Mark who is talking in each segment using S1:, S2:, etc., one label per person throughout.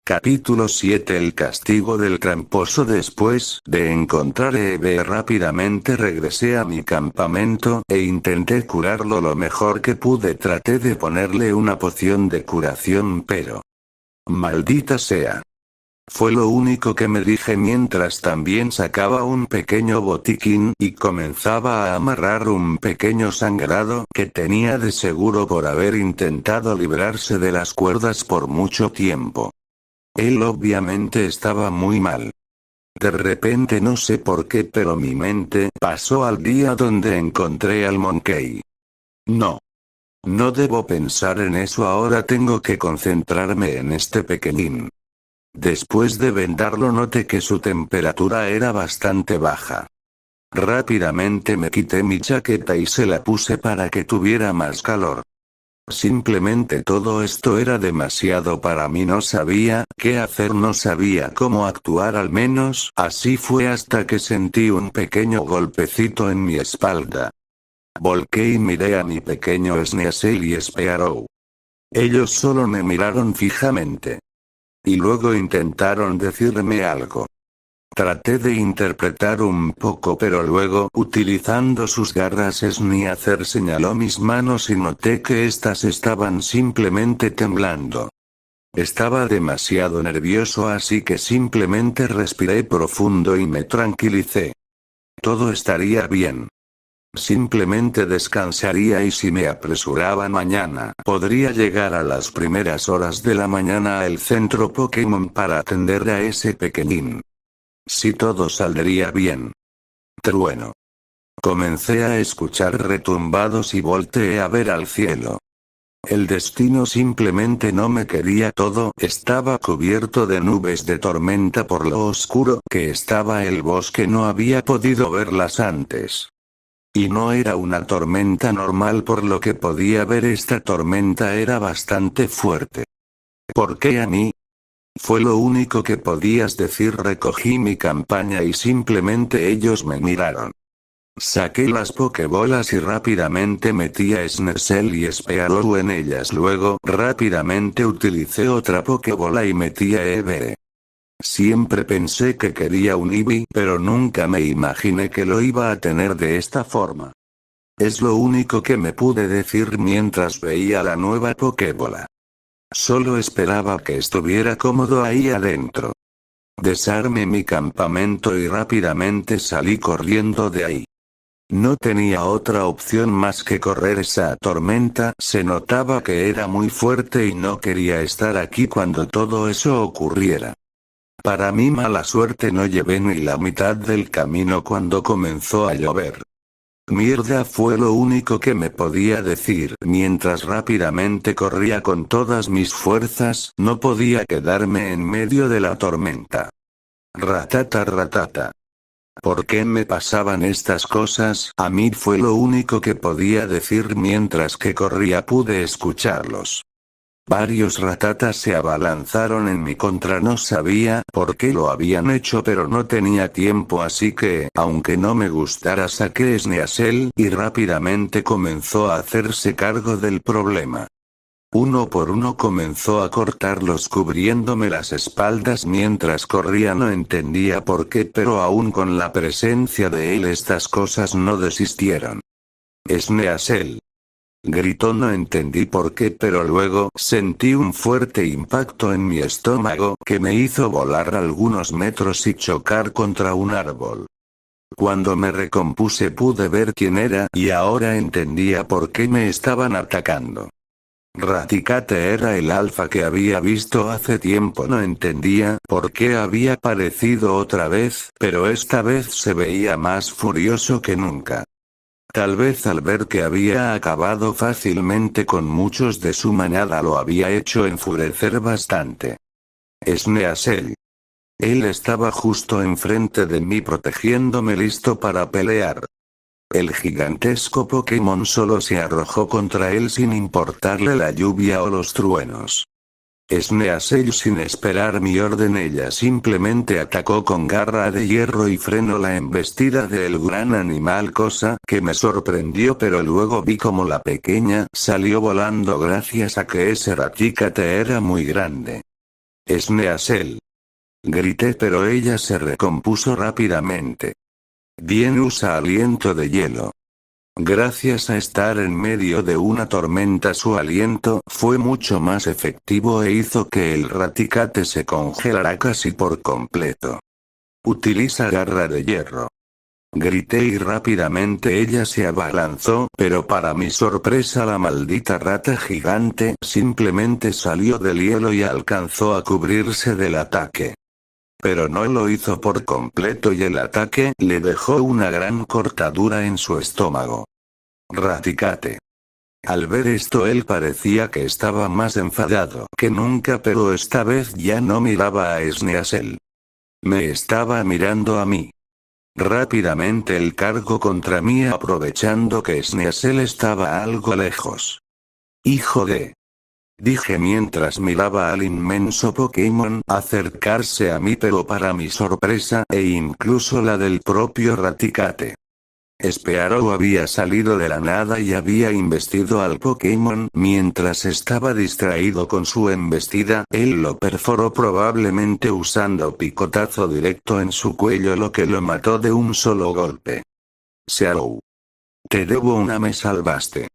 S1: Capítulo 7. El castigo del tramposo. Después de encontrar a Eve rápidamente regresé a mi campamento e intenté curarlo lo mejor que pude. Traté de ponerle una poción de curación, pero... ¡maldita sea! Fue lo único que me dije mientras también sacaba un pequeño botiquín y comenzaba a amarrar un pequeño sangrado que tenía de seguro por haber intentado librarse de las cuerdas por mucho tiempo. Él obviamente estaba muy mal. De repente no sé por qué, pero mi mente pasó al día donde encontré al Monkey. No. No debo pensar en eso ahora, tengo que concentrarme en este pequeñín. Después de vendarlo noté que su temperatura era bastante baja. Rápidamente me quité mi chaqueta y se la puse para que tuviera más calor. Simplemente todo esto era demasiado para mí, no sabía qué hacer, no sabía cómo actuar, al menos así fue hasta que sentí un pequeño golpecito en mi espalda. Volqué y miré a mi pequeño Sneasel y Spearow. Ellos solo me miraron fijamente. Y luego intentaron decirme algo. Traté de interpretar un poco, pero luego, utilizando sus garras, Sneaser señaló mis manos y noté que estas estaban simplemente temblando. Estaba demasiado nervioso, así que simplemente respiré profundo y me tranquilicé. Todo estaría bien. Simplemente descansaría y si me apresuraba mañana, podría llegar a las primeras horas de la mañana al centro Pokémon para atender a ese pequeñín. Si todo saldría bien. Trueno. Comencé a escuchar retumbados y volteé a ver al cielo. El destino simplemente no me quería, todo estaba cubierto de nubes de tormenta por lo oscuro que estaba el bosque, no había podido verlas antes. Y no era una tormenta normal, por lo que podía ver, esta tormenta era bastante fuerte. ¿Por qué a mí? Fue lo único que podías decir. Recogí mi campaña y simplemente ellos me miraron. Saqué las pokebolas y rápidamente metí a Sneasel y Spearow en ellas. Luego, rápidamente utilicé otra pokebola y metí a Eve. Siempre pensé que quería un Eevee, pero nunca me imaginé que lo iba a tener de esta forma. Es lo único que me pude decir mientras veía la nueva pokebola. Solo esperaba que estuviera cómodo ahí adentro. Desarmé mi campamento y rápidamente salí corriendo de ahí. No tenía otra opción más que correr. Esa tormenta se notaba que era muy fuerte y no quería estar aquí cuando todo eso ocurriera. Para mi mala suerte no llevé ni la mitad del camino cuando comenzó a llover. Mierda, fue lo único que me podía decir mientras rápidamente corría con todas mis fuerzas. No podía quedarme en medio de la tormenta. Ratata ratata. ¿Por qué me pasaban estas cosas a mí? Fue lo único que podía decir mientras que corría. Pude escucharlos. Varios ratatas se abalanzaron en mi contra, no sabía por qué lo habían hecho, pero no tenía tiempo, así que, aunque no me gustara, saqué Sneasel y rápidamente comenzó a hacerse cargo del problema. Uno por uno comenzó a cortarlos, cubriéndome las espaldas mientras corría. No entendía por qué, pero aún con la presencia de él estas cosas no desistieron. Sneasel. Gritó, no entendí por qué, pero luego sentí un fuerte impacto en mi estómago que me hizo volar algunos metros y chocar contra un árbol. Cuando me recompuse pude ver quién era y ahora entendía por qué me estaban atacando. Raticate era el alfa que había visto hace tiempo. No entendía por qué había aparecido otra vez, pero esta vez se veía más furioso que nunca. Tal vez al ver que había acabado fácilmente con muchos de su manada lo había hecho enfurecer bastante. Sneasel. Él estaba justo enfrente de mí protegiéndome, listo para pelear. El gigantesco Pokémon solo se arrojó contra él sin importarle la lluvia o los truenos. Sneasel, sin esperar mi orden, ella simplemente atacó con garra de hierro y frenó la embestida del gran animal, cosa que me sorprendió, pero luego vi como la pequeña salió volando gracias a que ese Raticate era muy grande. Sneasel. Grité, pero ella se recompuso rápidamente. Bien, usa aliento de hielo. Gracias a estar en medio de una tormenta, su aliento fue mucho más efectivo e hizo que el Raticate se congelara casi por completo. Utiliza garra de hierro. Grité y rápidamente ella se abalanzó, pero para mi sorpresa la maldita rata gigante simplemente salió del hielo y alcanzó a cubrirse del ataque. Pero no lo hizo por completo y el ataque le dejó una gran cortadura en su estómago. Raticate. Al ver esto él parecía que estaba más enfadado que nunca, pero esta vez ya no miraba a Sneasel. Me estaba mirando a mí. Rápidamente él cargó contra mí aprovechando que Sneasel estaba algo lejos. Hijo de... dije mientras miraba al inmenso Pokémon acercarse a mí, pero para mi sorpresa e incluso la del propio Raticate, Spearow había salido de la nada y había embestido al Pokémon. Mientras estaba distraído con su embestida, él lo perforó probablemente usando picotazo directo en su cuello, lo que lo mató de un solo golpe. Spearow. Te debo una, me salvaste.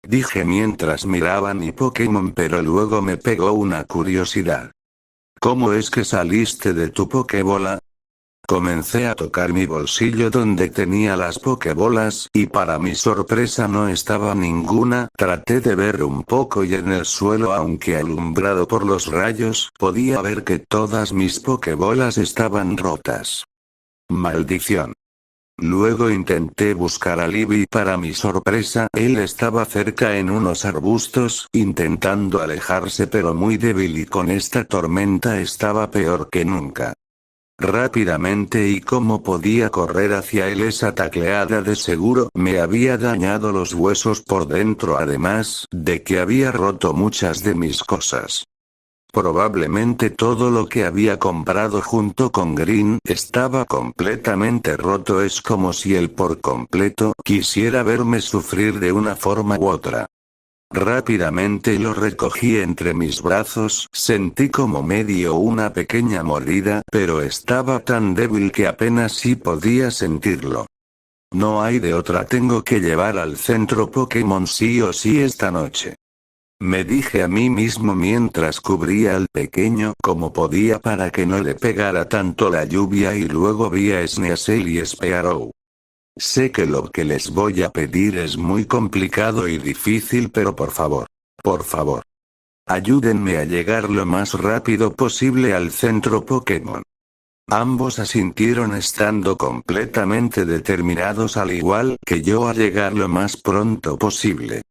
S1: Dije mientras miraba a mi Pokémon, pero luego me pegó una curiosidad. ¿Cómo es que saliste de tu Pokébola? Comencé a tocar mi bolsillo donde tenía las Pokébolas, y para mi sorpresa no estaba ninguna. Traté de ver un poco y en el suelo, aunque alumbrado por los rayos, podía ver que todas mis Pokébolas estaban rotas. Maldición. Luego intenté buscar a Libby y para mi sorpresa, él estaba cerca en unos arbustos, intentando alejarse, pero muy débil y con esta tormenta estaba peor que nunca. Rápidamente, y como podía correr hacia él, esa tacleada de seguro me había dañado los huesos por dentro, además de que había roto muchas de mis cosas. Probablemente todo lo que había comprado junto con Green estaba completamente roto. Es como si él por completo quisiera verme sufrir de una forma u otra. Rápidamente lo recogí entre mis brazos, sentí como me dio una pequeña mordida, pero estaba tan débil que apenas sí podía sentirlo. No hay de otra, tengo que llevar al centro Pokémon sí o sí esta noche. Me dije a mí mismo mientras cubría al pequeño como podía para que no le pegara tanto la lluvia, y luego vi a Sneasel y Spearow. Sé que lo que les voy a pedir es muy complicado y difícil, pero por favor, ayúdenme a llegar lo más rápido posible al centro Pokémon. Ambos asintieron estando completamente determinados, al igual que yo, a llegar lo más pronto posible.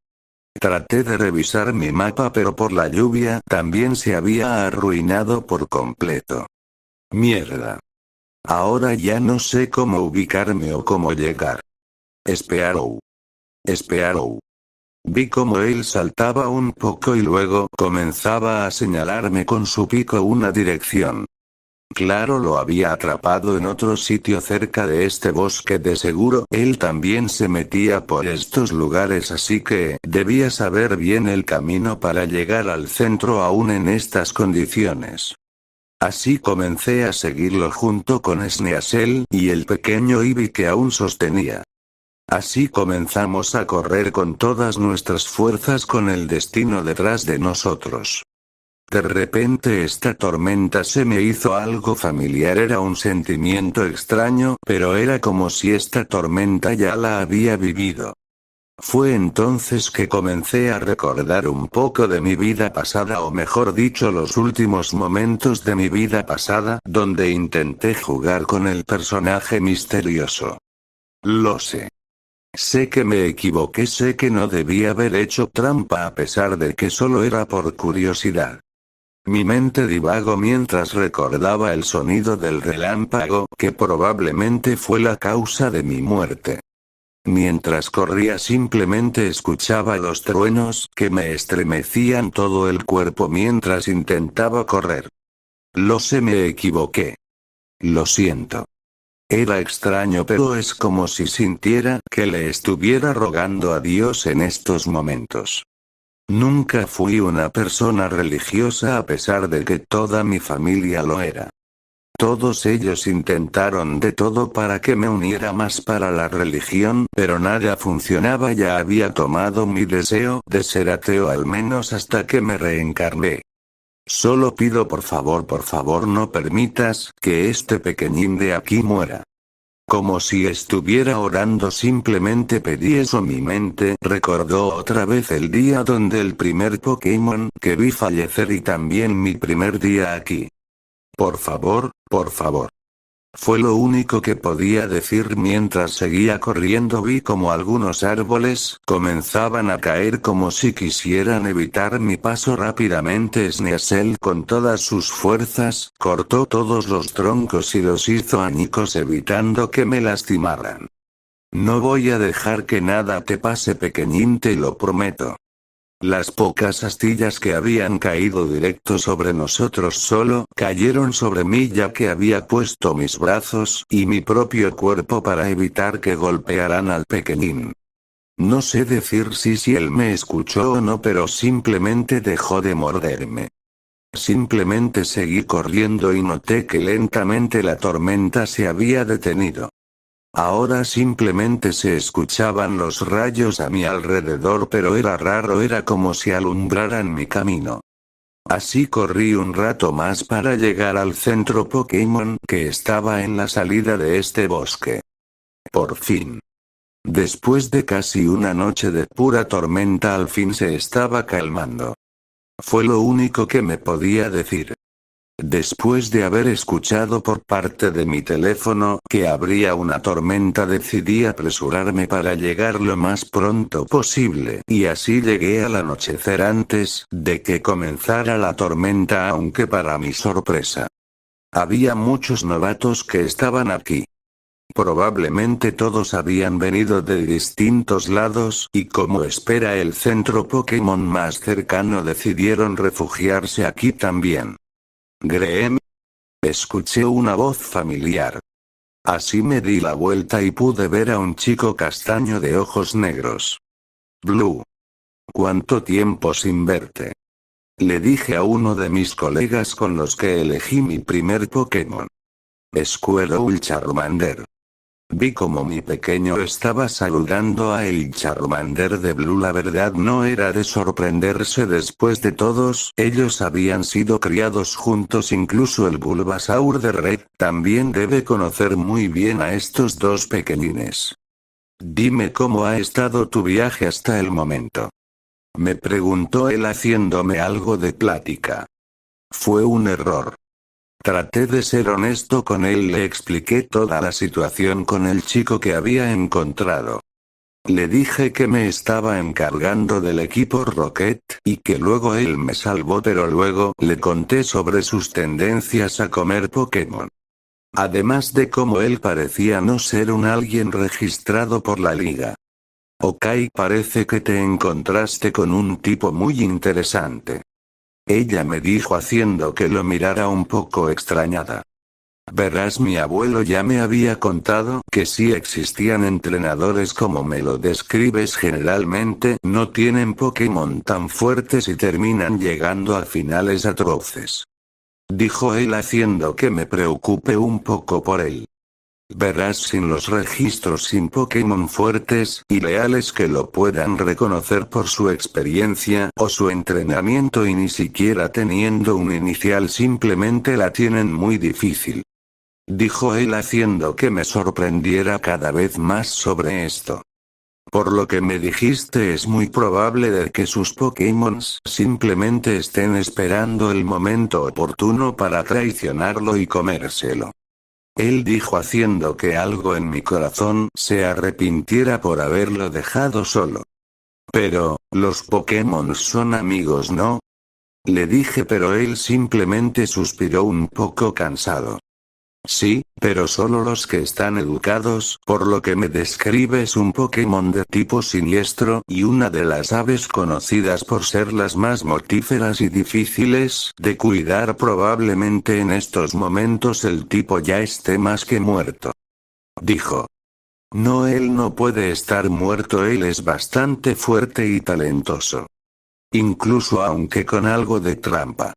S1: Traté de revisar mi mapa, pero por la lluvia también se había arruinado por completo. Mierda. Ahora ya no sé cómo ubicarme o cómo llegar. Spearow. Spearow. Vi cómo él saltaba un poco y luego comenzaba a señalarme con su pico una dirección. Claro, lo había atrapado en otro sitio cerca de este bosque, de seguro él también se metía por estos lugares, así que debía saber bien el camino para llegar al centro aún en estas condiciones. Así comencé a seguirlo junto con Sneasel y el pequeño Eevee que aún sostenía. Así comenzamos a correr con todas nuestras fuerzas con el destino detrás de nosotros. De repente esta tormenta se me hizo algo familiar, era un sentimiento extraño, pero era como si esta tormenta ya la había vivido. Fue entonces que comencé a recordar un poco de mi vida pasada, o mejor dicho, los últimos momentos de mi vida pasada, donde intenté jugar con el personaje misterioso. Lo sé. Sé que me equivoqué, sé que no debía haber hecho trampa a pesar de que solo era por curiosidad. Mi mente divagó mientras recordaba el sonido del relámpago, que probablemente fue la causa de mi muerte. Mientras corría simplemente escuchaba los truenos que me estremecían todo el cuerpo mientras intentaba correr. Lo sé, me equivoqué. Lo siento. Era extraño, pero es como si sintiera que le estuviera rogando a Dios en estos momentos. Nunca fui una persona religiosa a pesar de que toda mi familia lo era. Todos ellos intentaron de todo para que me uniera más para la religión, pero nada funcionaba. Ya había tomado mi deseo de ser ateo al menos hasta que me reencarné. Solo pido por favor no permitas que este pequeñín de aquí muera. Como si estuviera orando, simplemente pedí eso. Mi mente recordó otra vez el día donde el primer Pokémon que vi fallecer y también mi primer día aquí. Por favor, por favor. Fue lo único que podía decir mientras seguía corriendo. Vi como algunos árboles comenzaban a caer como si quisieran evitar mi paso rápidamente. Sneasel con todas sus fuerzas cortó todos los troncos y los hizo añicos evitando que me lastimaran. No voy a dejar que nada te pase, pequeñín, te lo prometo. Las pocas astillas que habían caído directo sobre nosotros solo cayeron sobre mí, ya que había puesto mis brazos y mi propio cuerpo para evitar que golpearan al pequeñín. No sé decir si él me escuchó o no, pero simplemente dejó de morderme. Simplemente seguí corriendo y noté que lentamente la tormenta se había detenido. Ahora simplemente se escuchaban los rayos a mi alrededor, pero era raro, era como si alumbraran mi camino. Así corrí un rato más para llegar al centro Pokémon que estaba en la salida de este bosque. Por fin. Después de casi una noche de pura tormenta, al fin se estaba calmando. Fue lo único que me podía decir. Después de haber escuchado por parte de mi teléfono que habría una tormenta, decidí apresurarme para llegar lo más pronto posible, y así llegué al anochecer antes de que comenzara la tormenta, aunque para mi sorpresa, había muchos novatos que estaban aquí. Probablemente todos habían venido de distintos lados, y como espera el centro Pokémon más cercano, decidieron refugiarse aquí también. Greem. Escuché una voz familiar. Así me di la vuelta y pude ver a un chico castaño de ojos negros. Blue. ¿Cuánto tiempo sin verte? Le dije a uno de mis colegas con los que elegí mi primer Pokémon. Squirtle Charmander. Vi como mi pequeño estaba saludando a el Charmander de Blue. La verdad no era de sorprenderse, después de todos ellos habían sido criados juntos. Incluso el Bulbasaur de Red también debe conocer muy bien a estos dos pequeñines. Dime cómo ha estado tu viaje hasta el momento. Me preguntó él haciéndome algo de plática. Fue un error. Traté de ser honesto con él, le expliqué toda la situación con el chico que había encontrado. Le dije que me estaba encargando del equipo Rocket, y que luego él me salvó, pero luego le conté sobre sus tendencias a comer Pokémon. Además de cómo él parecía no ser un alguien registrado por la liga. Ok, parece que te encontraste con un tipo muy interesante. Ella me dijo haciendo que lo mirara un poco extrañada. Verás, mi abuelo ya me había contado que si existían entrenadores como me lo describes, generalmente no tienen Pokémon tan fuertes y terminan llegando a finales atroces. Dijo él haciendo que me preocupe un poco por él. Verás, sin los registros, sin Pokémon fuertes y leales que lo puedan reconocer por su experiencia o su entrenamiento, y ni siquiera teniendo un inicial, simplemente la tienen muy difícil. Dijo él haciendo que me sorprendiera cada vez más sobre esto. Por lo que me dijiste, es muy probable de que sus Pokémon simplemente estén esperando el momento oportuno para traicionarlo y comérselo. Él dijo haciendo que algo en mi corazón se arrepintiera por haberlo dejado solo. Pero, los Pokémon son amigos, ¿no? Le dije, pero él simplemente suspiró un poco cansado. Sí, pero solo los que están educados, por lo que me describes un Pokémon de tipo siniestro y una de las aves conocidas por ser las más mortíferas y difíciles de cuidar. Probablemente en estos momentos el tipo ya esté más que muerto. Dijo. No, él no puede estar muerto, él es bastante fuerte y talentoso. Incluso aunque con algo de trampa.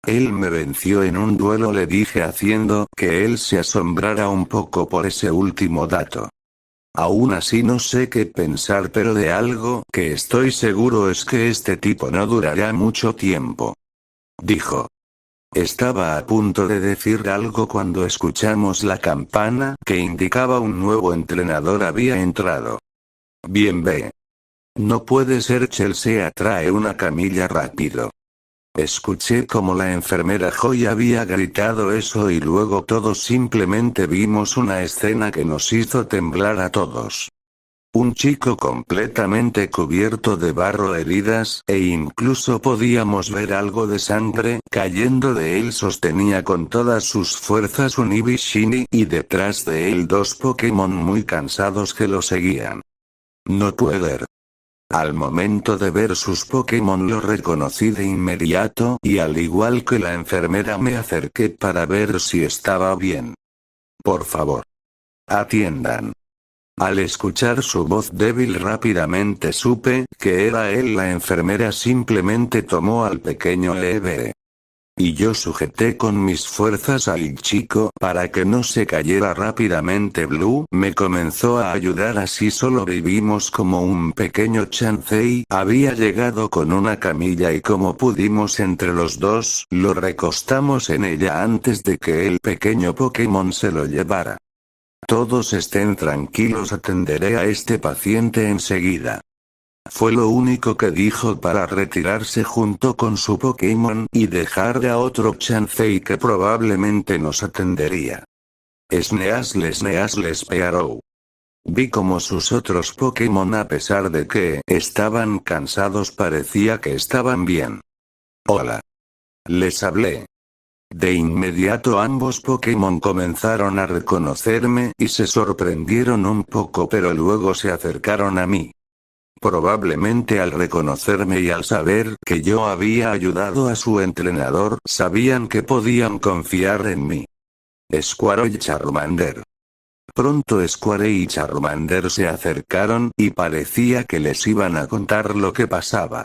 S1: Él me venció en un duelo, le dije, haciendo que él se asombrara un poco por ese último dato. Aún así no sé qué pensar, pero de algo que estoy seguro es que este tipo no durará mucho tiempo. Dijo. Estaba a punto de decir algo cuando escuchamos la campana que indicaba un nuevo entrenador había entrado. Bien, ve. No puede ser, Chelsea trae una camilla rápido. Escuché como la enfermera Joy había gritado eso y luego todos simplemente vimos una escena que nos hizo temblar a todos. Un chico completamente cubierto de barro, heridas, e incluso podíamos ver algo de sangre cayendo de él. Sostenía con todas sus fuerzas un Eevee Shiny y detrás de él dos Pokémon muy cansados que lo seguían. No puedo. Al momento de ver sus Pokémon lo reconocí de inmediato y al igual que la enfermera me acerqué para ver si estaba bien. Por favor. Atiendan. Al escuchar su voz débil rápidamente supe que era él. La enfermera simplemente tomó al pequeño Eevee. Y yo sujeté con mis fuerzas al chico para que no se cayera rápidamente. Blue me comenzó a ayudar, así solo vivimos como un pequeño Chansey había llegado con una camilla y como pudimos entre los dos lo recostamos en ella antes de que el pequeño Pokémon se lo llevara. Todos estén tranquilos, atenderé a este paciente enseguida. Fue lo único que dijo para retirarse junto con su Pokémon y dejar a otro Chansey que probablemente nos atendería. Sneasle Spearow. Vi como sus otros Pokémon, a pesar de que estaban cansados, parecía que estaban bien. Hola. Les hablé. De inmediato ambos Pokémon comenzaron a reconocerme y se sorprendieron un poco, pero luego se acercaron a mí. Probablemente al reconocerme y al saber que yo había ayudado a su entrenador, sabían que podían confiar en mí. Squirtle y Charmander. Pronto Squirtle y Charmander se acercaron y parecía que les iban a contar lo que pasaba.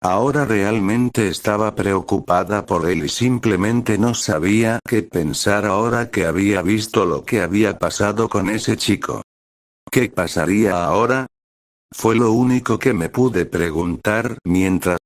S1: Ahora realmente estaba preocupada por él y simplemente no sabía qué pensar ahora que había visto lo que había pasado con ese chico. ¿Qué pasaría ahora? Fue lo único que me pude preguntar mientras